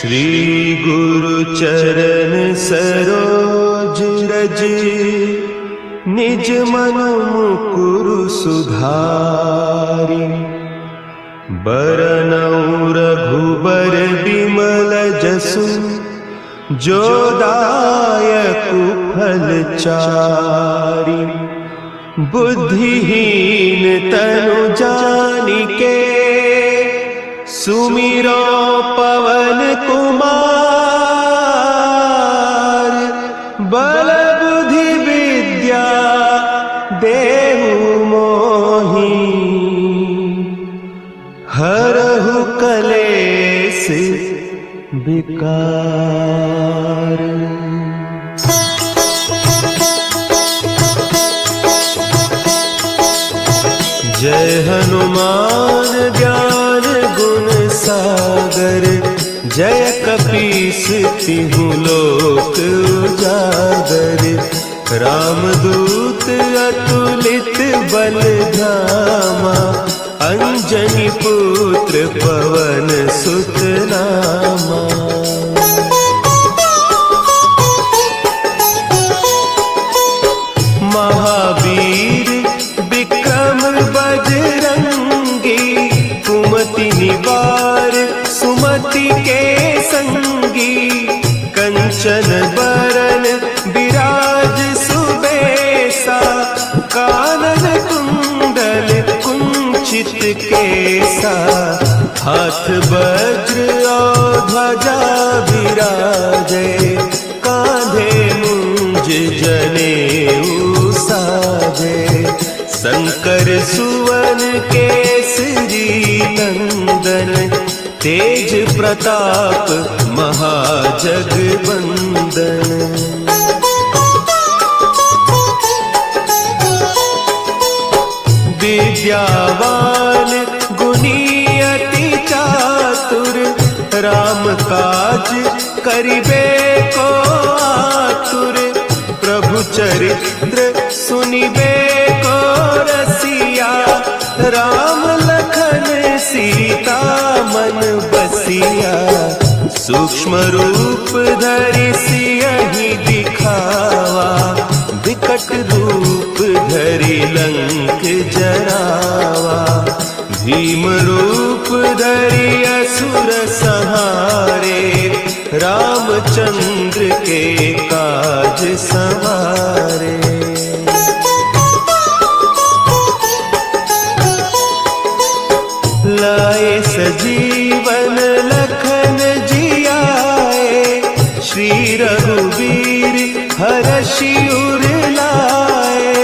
श्री गुरु चरण सरोज रज, निज मन मुकुरु सुधारि। बरनउँ रघुबर बिमल जसु, जो दायकु फल चारि। बुद्धिहीन तनु जानिके, सुमिरो पवन कुमार। बल बुद्धि विद्या देहु मोहि, हरहु कलेस विकार। जय हनुमान ज्ञान गुण सागर, जय कपीस तिहु लोक उजागर। रामदूत अतुलित बल धामा, अंजनी पुत्र पवन सुत नामा। महावीर विक्रम बजरंगी, कुमति निवार सुमति के संगी। कंचन बरन विराज सुबेसा, कानन कुंडल कुंचित केसा। हाथ वज्र और ध्वजा विराजे, कांधे मुंज जनेऊ साजे। शंकर सुवन केसरी नंदन, तेज प्रताप महाजगवंदन। विद्यावान गुणी अति चातुर, राम काज करिबे को आतुर। प्रभु चरित्र सुनिबे को रसिया, राम लखन सीता मन बसिया। सूक्ष्म रूप धरि सियहि दिखावा, विकट रूप धरि लंक जरावा। भीम रूप धरि असुर संहारे, रामचंद्र के काज सवारे। लाए सजीवन लखन जियाए, श्री रघुवीर हरषि उर लाए।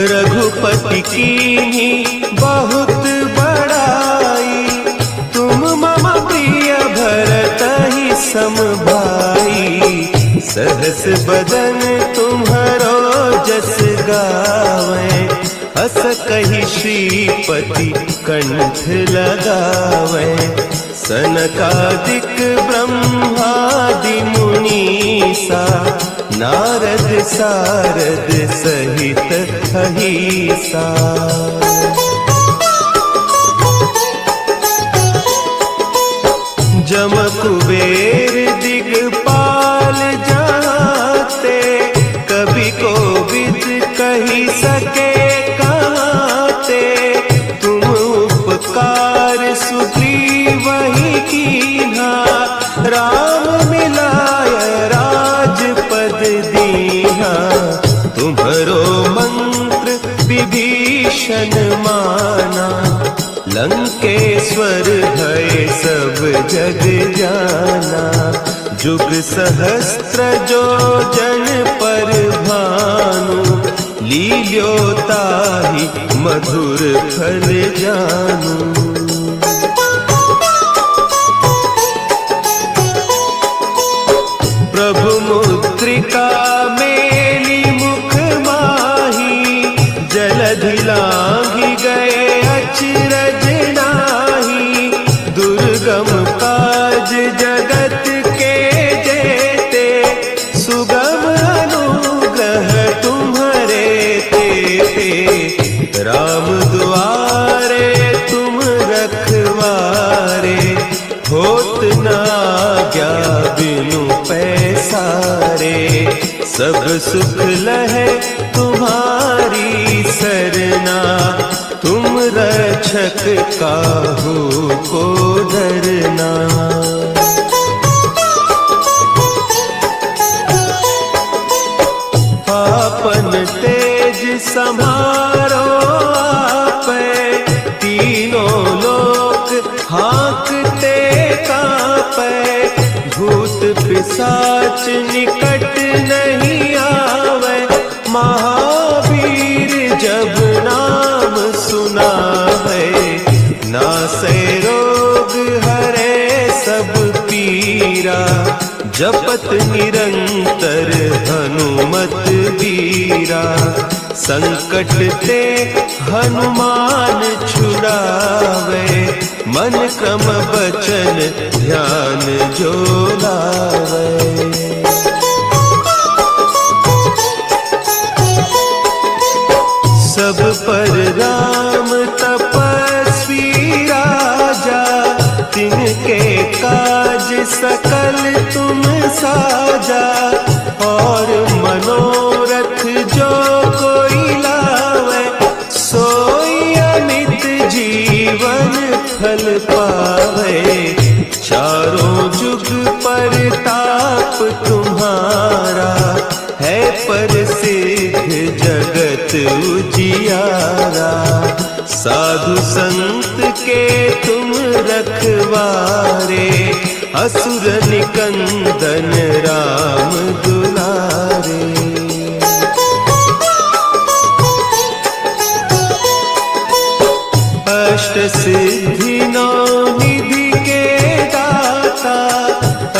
रघुपति कीन्ही बहुत बड़ाई, तुम मम प्रिय भरतहि सम भाई। सहस बदन तुम्हरो जस गावें, हस कहि श्रीपति कंठ लगावें। सनकादिक ब्रह्मादि मुनीसा, नारद सारद सहित अहीसा। जम कुबेर दिगपाल जाते, कवि कोविद कहि सके कहते। तुम उपकार सुग्रीवहि कीन्हा, राम मिलाय राजपद दीन्हा। तुम्हरो मंत्र विभीषण माना, लंकेश्वर भय सब जग जाना। जुग सहस्त्र जो जन पर भानु, लील्योताहि मधुर फल जानू। प्रभु मुद्रिका मेली मुख माही, जलधि लांघि गए अचरज नाही। दुर्गम काज जगत के जेते, सुगम अनुग्रह तुम्हरे तेते। राम दुआरे तुम रखवारे, होत न आज्ञा बिनु पैसारे, सब सुख लहे तुम्हारी सरना, तुम रक्षक काहू को डरना। आपन तेज समारो आपै, तीनों लोक हाँकते कांपै, भूत पिशाच निकट नहीं आवे, महावीर जब नाम सुनावे, नासै रोग हरे सब पीरा, जपत निरंतर हनुमत वीरा, संकट ते हनुमान छुड़ावे, मन क्रम बचन ध्यान जो लावे। सब पर राम तपस्वी राजा, तिनके काज सकल तुम साजा, और मनोरथ जो कोई लावे, सोई अमित जीवन फल पावे, चारों जुग परताप तुम्हारा, है प्रसिद्ध जगत उजियारा, साधु संत के तुम रखवारे, असुर निकंदन राम दुलारे। अष्ट सिद्धि नौ निधि के दाता,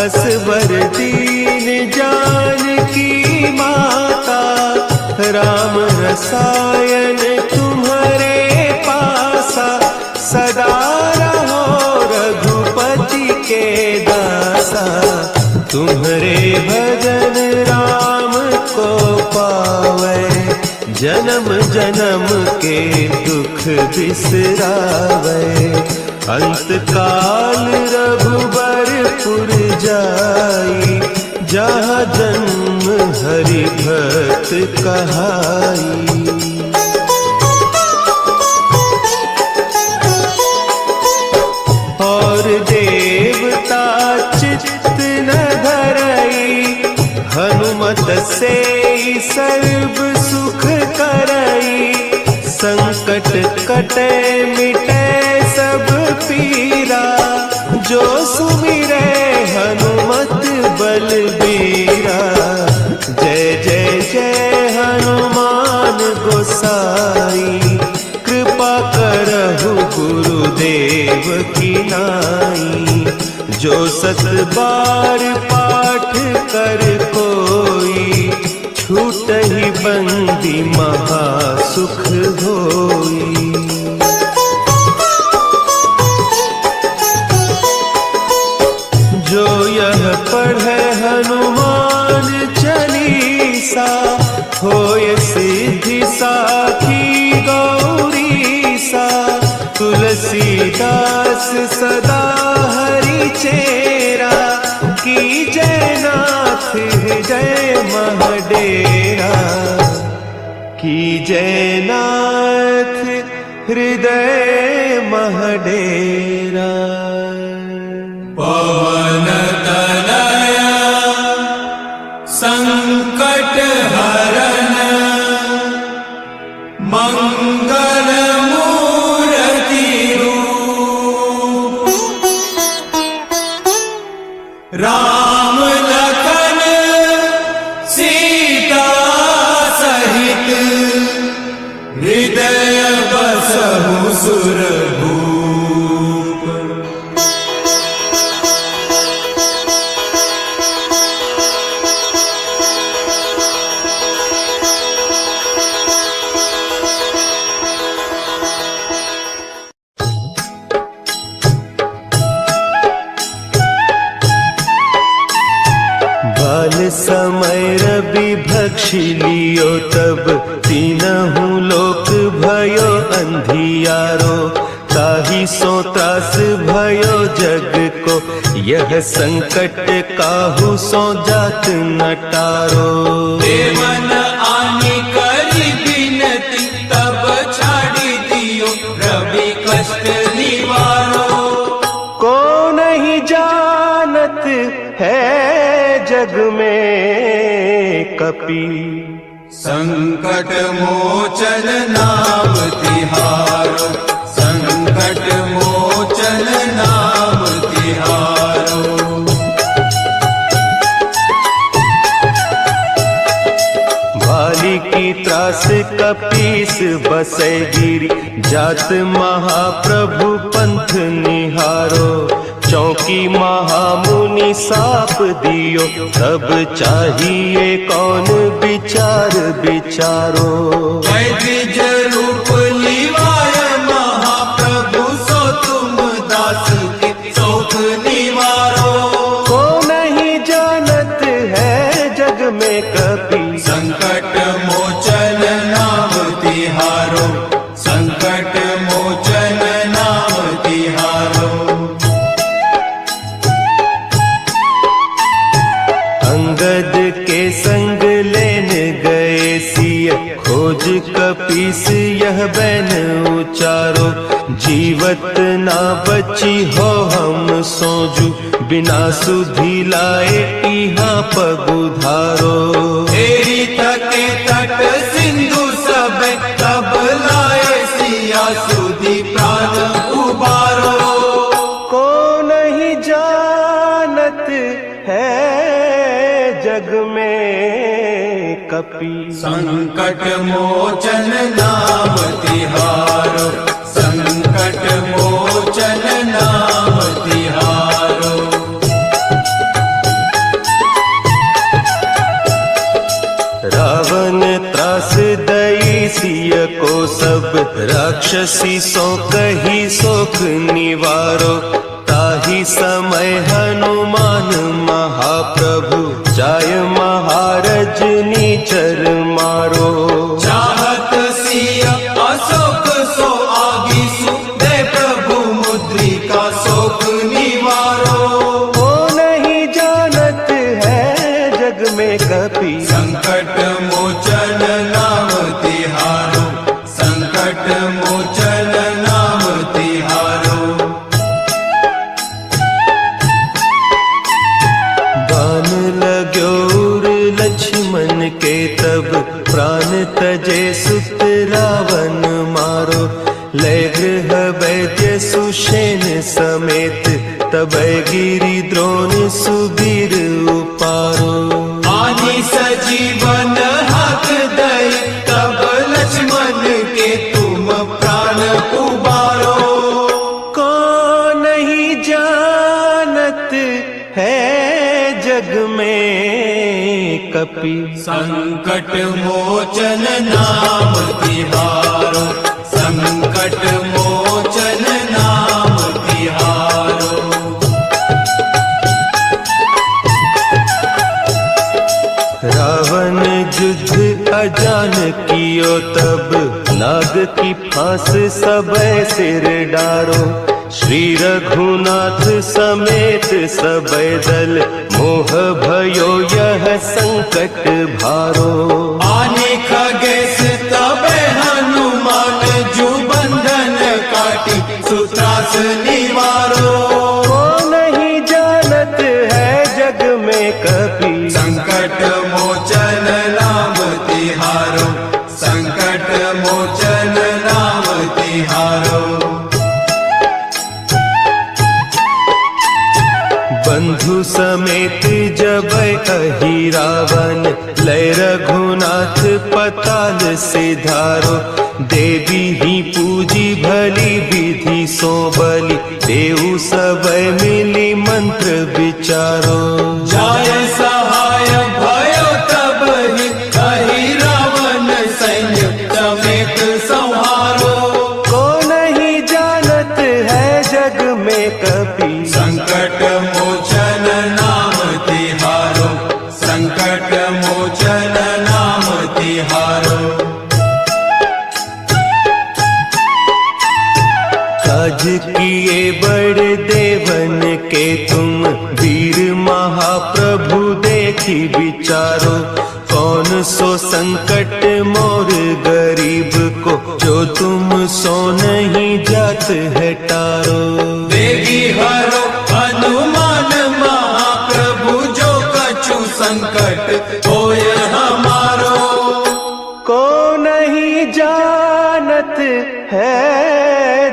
असवर दीन जानकी माता, राम रसायन तुम्हारे पासा, सदा रहो रघुपति के दासा, तुम्हारे भजन राम को पावे, जन्म जन्म के दुख बिसरावे, अंत काल रघुबरपुर जाई, जहाँ जन्म हरि भक्त कहाई। और देवता चित्त न धरई, हनुमत से सर्व सुख करई, संकट कटे मिटे सब पीरा, जो सुमिरे हनुमत बलबीरा, जय जय जय हनुमान गोसाई, कृपा करहु गुरुदेव की नाई, जो सत बार पाठ कर कोई, छूटहि बंदी महा सुख होई। जो यह पढ़े हनुमान चालीसा, होय सिद्धि साखी गौरीसा, तुलसीदास सदा हरि चेरा, की जय नाथ हृदय महडेरा, की जय नाथ हृदय महडेरा। पवन तनया संकट हरन, मंगल मूर्ति रूप, राम लखन सीता सहित, हृदय बसहु सुरभूप। समय रवि भक्षि लियो, तब तीनहु लोक भयो अंधियारो, ताहि सो त्रास भयो जग को, यह संकट काहू सो जात न टारो। देवन आनी करी बिनती तब छाड़ी दियो रवि कष्ट निवारो। को नहीं जानत है जग में कपि संकट मोचन नाम तिहारो। संकट मोचन नाम तिहारो। भाली की त्रास कपीस बसै गिरी जात महाप्रभु पंथ निहारो। चौकी महामुनि साप दियो तब चाहिए कौन विचार विचारो। द्विज रूप लिवाय महाप्रभु सो तुम दास के शोक निवारो। को नहीं जानत है जग में कपि संकट मोचन नाम तिहारो। संकट मोचन नाम तिहारो। अंगद के संग लेन गए सिय खोज कपीस यह बैन उचारो। जीवत ना बची हो हम सोजू बिना सुधि लाए इहाँ पगुधारो। तेरी तके तट सिंधु सब तब लाए सिया सुधि प्राण उबारो। को नहीं जानत है जग में कपि संकट मोचन नाम तिहारो। संकट मोचन नाम तिहारो। रावण त्रास दई सिय को सब राक्षसी सो कही सोख निवारो। ताही समय हनुमान महाप्रभु जाय महारज नीचर मारो। चाहत सिय अशोक सो आगीसु दे प्रभु मुद्रिका शोक निवारो। को नहीं जानत है जग में कपि संकट मोचन नाम तिहारो। संकट मोचन नाम तिहारो। बान लाग्योर लक्ष्मण के तब प्राण तजे सुत रावण मारो। लय गृह वैद्य सुषेण समेत तब गिरि द्रोण सुबीर उपारो। आनी सजीवन हक दई तब लक्ष्मण के तुम प्राण उबारो। को नहीं जानत है जग में कपि संकट मोचन नाम तिहारो। संकट मोचन नाम तिहारो। रावण युद्ध अजान कियो तब नाग की फांस सब सिर डारो। श्री रघुनाथ समेत सब दल मोह भयो यह संकट भारो। आने खगेश तबे हनुमान जू बंधन काटी सुत्रास निवारो। को नहीं जानत है जग में कपि संकट मोचन नाम तिहारो। संकट मोचन नाम तिहारो। बंधु समेत जब अहि रावण लय रघुनाथ पताल सिधारो। देवी ही पूजी भली विधि सो बलि देव सब मिली मंत्र विचारो। जाय सहाय भयो तब ही अहि रावण सैन्य समेत संहारो। को नहीं जानत है जग में कपि संकट मोचन नाम तिहारो। संकट मोचन नाम तिहारो। काज किए बड़ देवन के तुम वीर महाप्रभु देखी विचारो, कौन सो संकट मोर गरीब को, जो तुम सो नहीं जात है टारो। देगी हरो हनुमान महाप्रभु, जो कछु संकट होय हमारो। को नहीं जानत है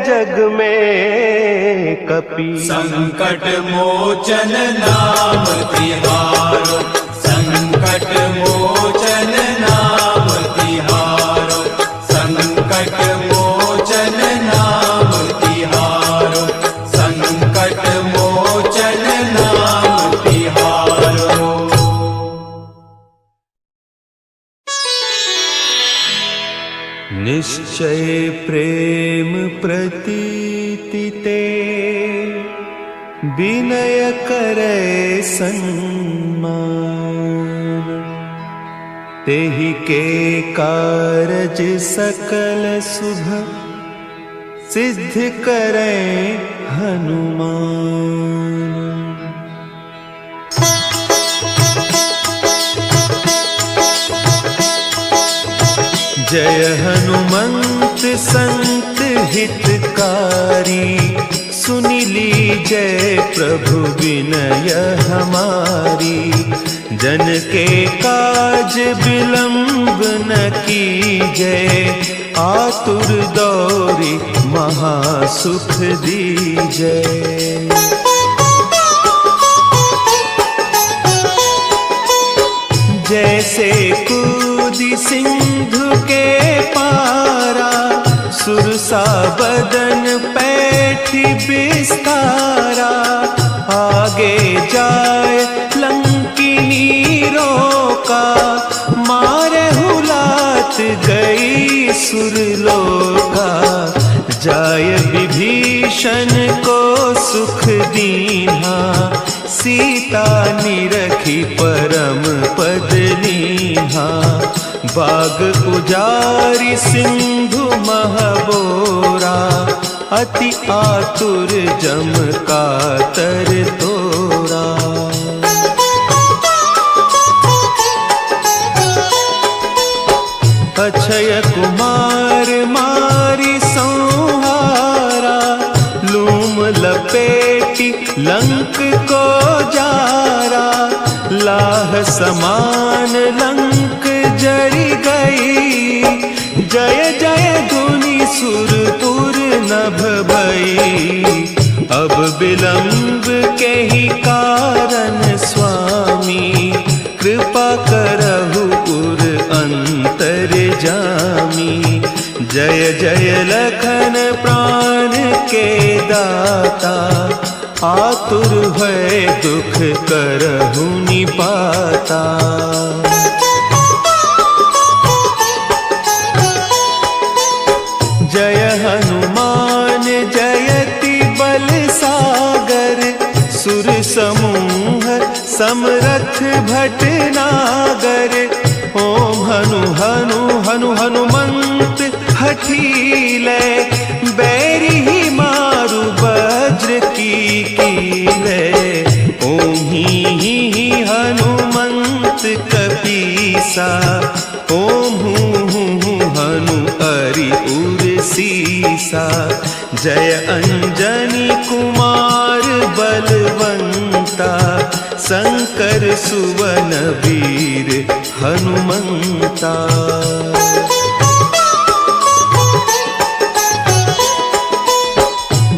जग में कपि, संकट मोचन नाम तिहारो, संकट मोचन नाम तिहारो, संकट मोचन नाम तिहारो, संकट मोचन नाम तिहारो। निश्चय प्रेम प्रतीति ते, विनय करे सन्मान, तेहि के कारज सकल शुभ, सिद्ध करे हनुमान। जय हनुमंत संत हितकारी, सुनि लीजय प्रभु विनय हमारी। जन के काज विलंब न कीजय, आतुर दौरी महासुख दीजय। जैसे कूदी सिंधु के पारा, सुरसा बदन पैठी बिस्तारा। आगे जाए लंकिनी रोका, मारे हुलात गई सुरलोका। जाय विभीषण को सुख दीन्हा, सीता निरखी परम पद लीन्हा। बाग उजारी सिंधु महबोरा, अति आतुर जम कातर तोरा। अक्षय कुमार मारी संहारा, लूम लपेटी लंक को जारा। लाह समान लंक जरी गई, जय जय धुनि सुरपुर नभ भई। अब विलंब के ही कारण स्वामी, कृपा करहु उर अंतर जामी। जय जय लखन प्राण के दाता, आतुर भय दुख करहु निपाता। जय हनुमान जयति बल सागर, सुर समूह समरथ भटनागर। ओम हनु हनु हनु हनुमंत हठीले, बैरी ही मारु वज्र की कीले। ओम ही हनुमंत कपीसा, ओम हूँ हनु अरि उर सीसा। जय अंजनी कुमार बलवंता, शंकर सुवन वीर हनुमंता।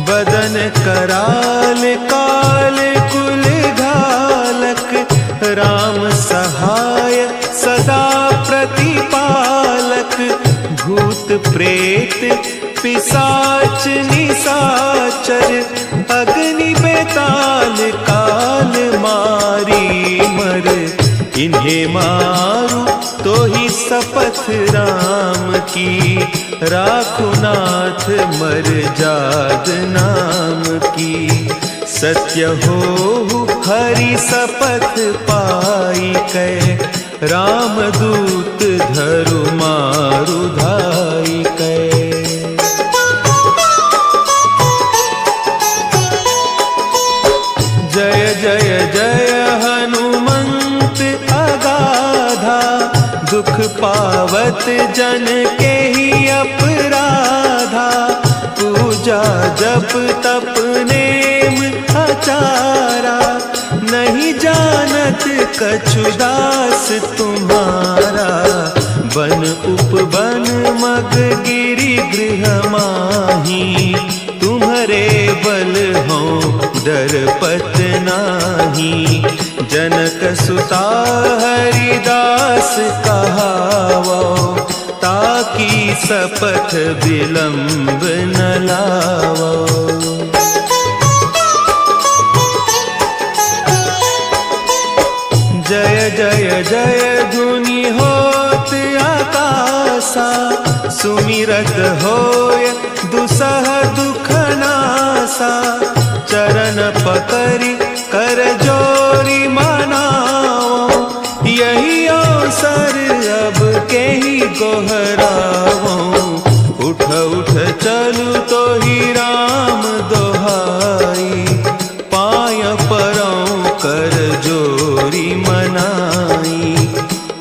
बदन कराल काल कुल घालक, राम सहाय सदा प्रतिपालक। भूत प्रेत पिशाच निशाचर, अग्नि बेताल काल मारी मर। इन्हें मारू तो ही शपथ राम की, राखुनाथ मर जाद नाम की। सत्य हो हरि शपथ पाई कै, रामदूत धरु मारु धाई कै। जय पावत जन के ही अपराधा, पूजा जप तप नेम आचारा, नहीं जानत कछु दास तुम्हारा। बन उपवन मग गिरि गृह माही, तुम्हारे बल हो डरपत नाही। जनक सुता हरिदास कहावो, ताकि सपथ विलंब न लावो। जय जय जय धुनि होत आकाशा, सुमिरत होय दुसह दुख नासा। चरण पकड़ि कर जोरी मनाओ, यही अवसर अब के ही गोहराओ। उठ उठ चलू तो ही राम दोहाई, पाय परौ कर जोरी मनाई।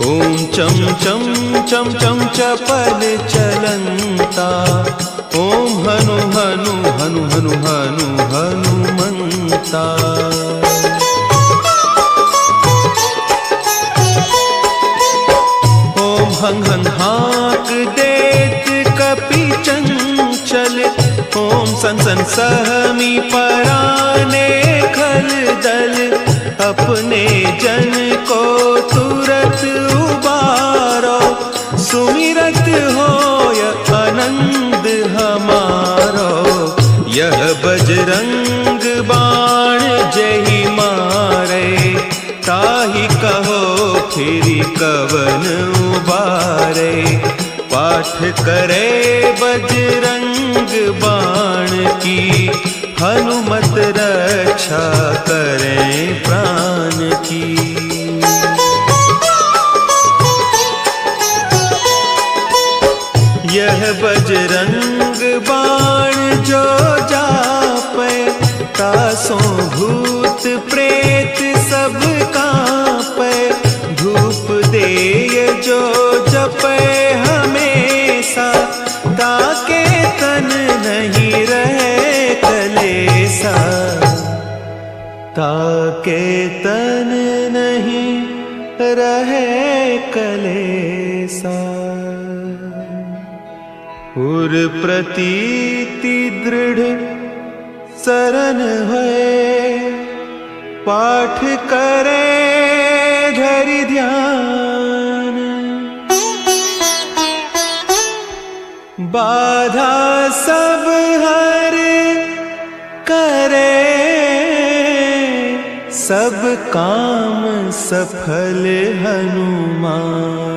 ओम चम चम चम चम चपल चलंता, ओम हनु हनु हनु हनु हनु हनुमंता। ओम हंग हंग हाक देत कपि चंचल, ओम सन सन सहमी पराने खल दल। अपने जन को तुरत उबारो, सुमिरत होय आनंद हमारो। यह बजरंग बाण जहि मारे, ताहि कहो फिरि कवन उबारे। पाठ करे बजरंग बाण की, हनुमत रक्षा करें प्राण की। यह बजरंग बाण जो जापे, तासों भूत प्रेत सब कांपे। धूप देय जो जपे हमेशा, ताके तन नहीं रहे कलेसा। ताके तन नहीं रहे कलेसा। उर प्रतीति दृढ़ सरन है, पाठ करे धरि ध्यान। बाधा सब हर करे, सब काम सफल हनुमान।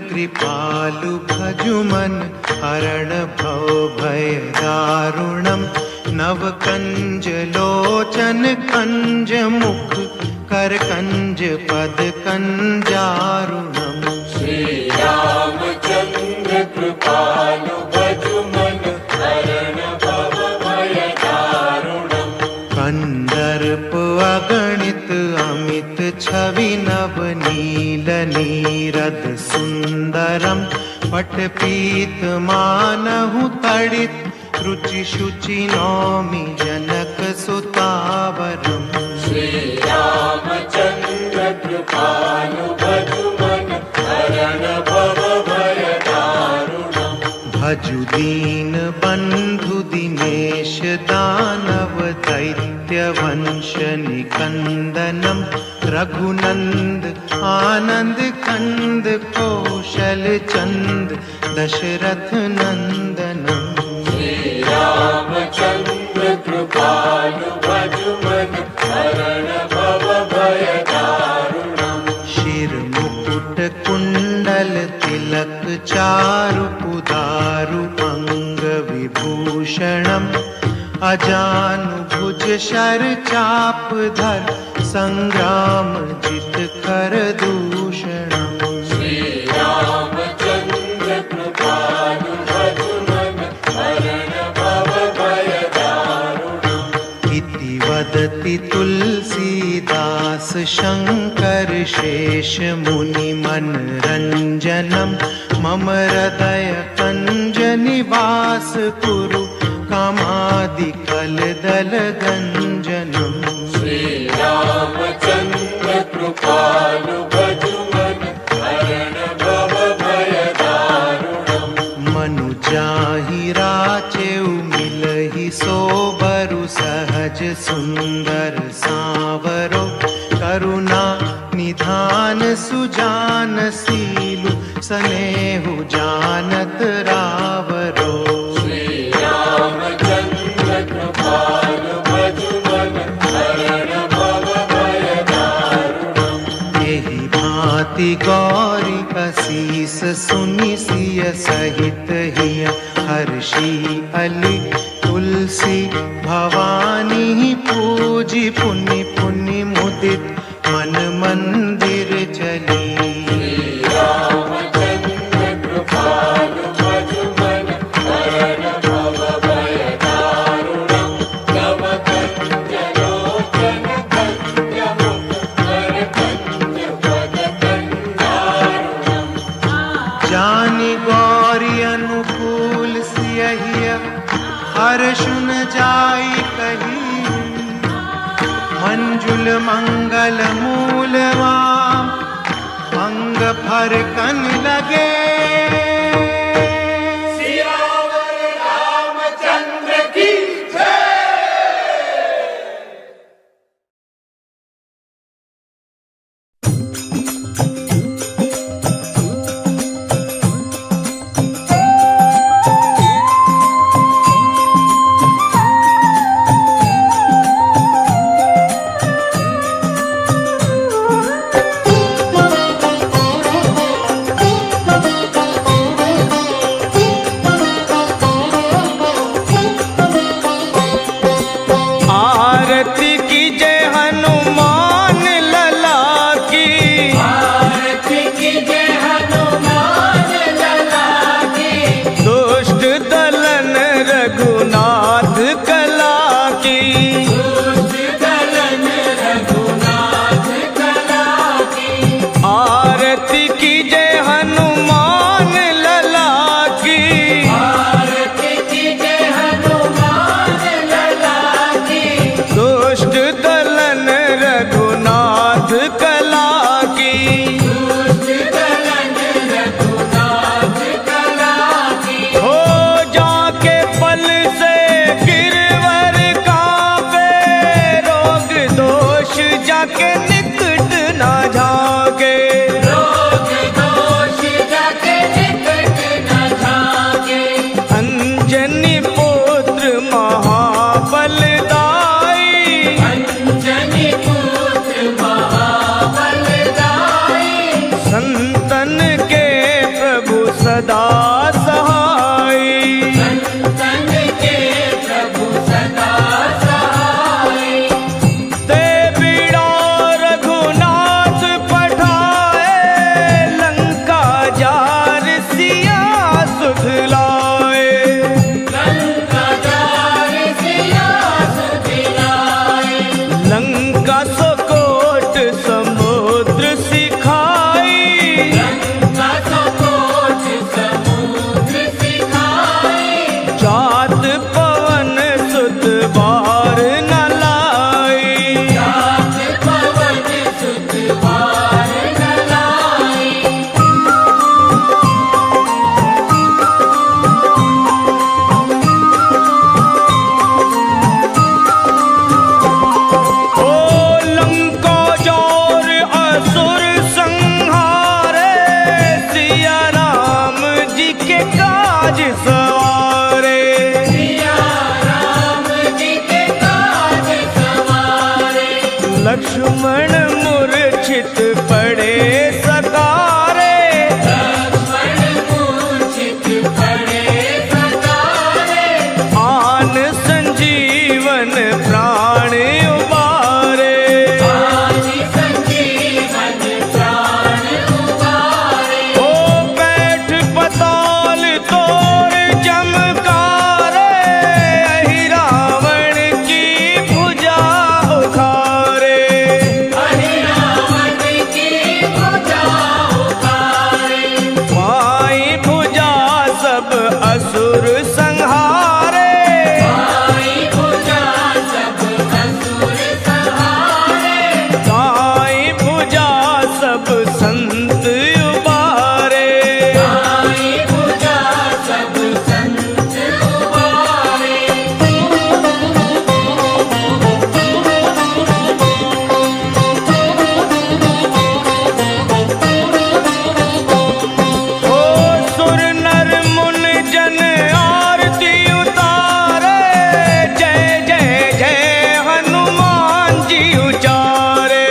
कृपालु भजुमन हरण भव भय दारुणम। नव कंज लोचन कंज मुख कर कंज पद कंजारुणम। श्री रामचंद्र कृपालु भजुमन हरण भव भय दारुणम। कंदर्प अगणित अमित छवि नव नील नीरद सुंदरम। पट पीत मानहु तड़ित रुचि शुचि नौमि जनक सुतावरम। श्री रामचंद्र कृपालु भजुमन हरण भव भय दारुणम। भजु दीन बंधु दिनेश दानव दैत्य वंश निकंदनम। रघुनंद आनंद कंद कौशल चंद दशरथ नंदनम। श्री रामचंद्र कृपालु भजुमन हरण भव भय दारुणम। शिर मुकुट कुंडल तिलक चारु पुदारु अंग। भूषणम् अजानुभुज शर चाप धर संग्राम जित कर दूषणम् श्री रामचंद्र कृपालु भजमन हरण भव भय दारुणम् इति वदति तुलसीदास शंकर शेष मुनि मनरंजनम् मम हृदय कंज निवास कुरु कामादिकल दल गंजनम् श्री रामचंद्र कृपालु भजमन हरण भव भय दारुणम् मनुजाहि राचेउ मिलहि सोबरु सहज सुंदर सांवरो करुणा निधान सुजान सीलु स्नेहु जानत रावरो श्री रामचंद्र कृपालु भजमन हरण भव भय दारुणम् यही भांति गौरी असीस सुनि सिय सहित हिय हर्षि अली तुलसी भवानी पूजी पुनि पुनि मुदित मन मंदिर चली रामचंद्र कृपालु भजमन हरण भव भय दारुणम् तव कंजलोचन कंजमुख कर कंज पद कंजारुणम् जानि गौरी अनुकूल सियहिय हर्षुन जाई कही मंजुल मंगल मूलवाम अंग फर कन लगे सियावर रामचंद्र की जय। आरती की जय हनुमान लला की आरती की जय हनुमान लला की दुष्ट दलन रघुनाथ कला की दुष्ट दलन रघुनाथ कला की आरती की जय हनुमान लला की आरती की जय हनुमान लला की दुष्ट दलन रघुनाथ कला की दुष्ट दलन रघुनाथ कला की हो जाके पल से गिरवर कांपे रोग दोष जाके निकट ना झाके रोग दोष जाके निकट न झाके अंजनी पुत्र महाबलदाई अंजनी पुत्र महाबलदाई संतन के प्रभु सदा सहाई संतन के प्रभु सदा सहाय दे बीड़ा रघुनाथ पठाए लंका जार सिया सुध लाए लंका जार सिया सुधिलाए लंका सोकोट समुद्र सिखाई लंका सकोट समुद्र संत उबारे। आई भुजा सब संत उबारे। ओ सुर नर मुन जन आरती उतारे, जय जय जय हनुमान जी उचारे।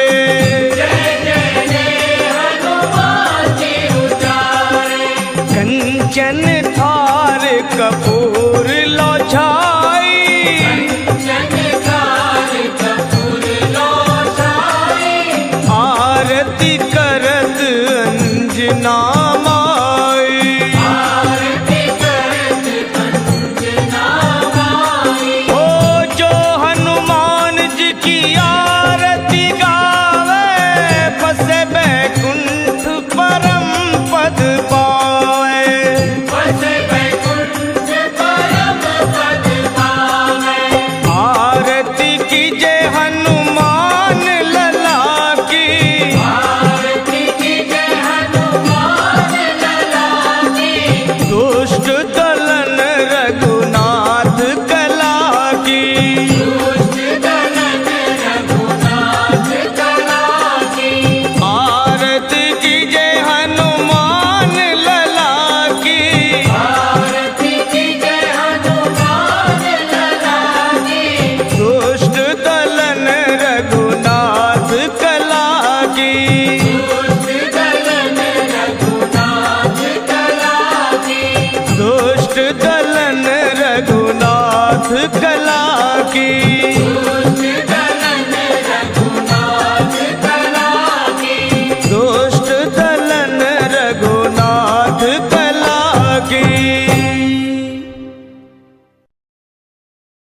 जय जय जय हनुमान जी उचारे। कंचन